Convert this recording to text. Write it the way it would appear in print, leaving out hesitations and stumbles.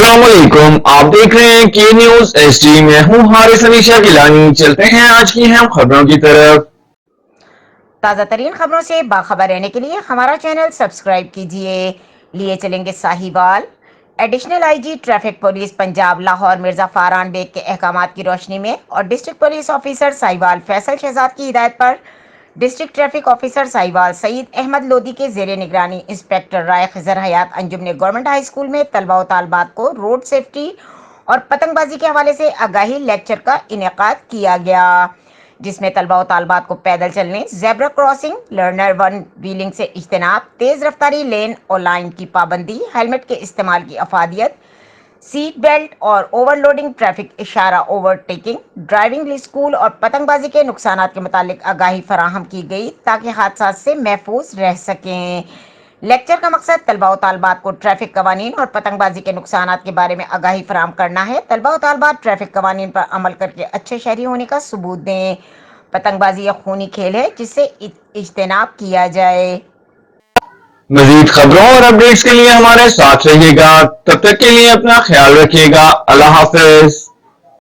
अस्सलाम वालेकुम। आप देख रहे हैं के न्यूज एसडी। मैं हूं हारिस अमीशा गिलानी। चलते हैं आज की अहम खबरों की तरफ। ताज़ा तरीन खबरों से बाखबर रहने के लिए हमारा चैनल सब्सक्राइब कीजिए। लिए चलेंगे Sahiwal. Additional IG traffic police Punjab Lahore Mirza Faran Baig के अहकामात की रोशनी में और district police officer Sahiwal Faisal Shahzad की हिदायत पर district traffic officer Sahiwal Saeed Ahmed Lodhi के जेर निगरानी इंस्पेक्टर राय खिजर हयात अंजुम ने गवर्नमेंट हाई स्कूल में तलबा व तालबात को रोड सेफ्टी और पतंगबाजी के हवाले से आगाही लेक्चर का इनेकाद किया गया, जिसमें तलबा व तालबात को पैदल चलने, zebra crossing, learner one wheeling से इज्तनाब, तेज रफ्तारी लेन और लाइन की पाबंदी, हेलमेट के इस्तेमाल की अफादियत, सीट बेल्ट और ओवरलोडिंग, ट्रैफिक इशारा ओवरटेकिंग, ड्राइविंग स्कूल और पतंगबाजी के नुकसान के मुतालिक आगाही फराहम की गई ताकि हादसा से महफूज रह सकें। लेक्चर का मकसद तलबा व तालबात को ट्रैफिक कवानीन और पतंगबाजी के नुकसान के बारे में आगाही फराहम करना है। तलबा व तालबात ट्रैफिक कवानीन पर अमल करके अच्छे शहरी होने का सबूत दें। पतंगबाजी एक खूनी खेल है जिससे इज्तनाब किया जाए। मजीद खबरों और अपडेट्स के लिए हमारे साथ रहिएगा। तब तक के लिए अपना ख्याल रखिएगा। अल्लाह हाफिज।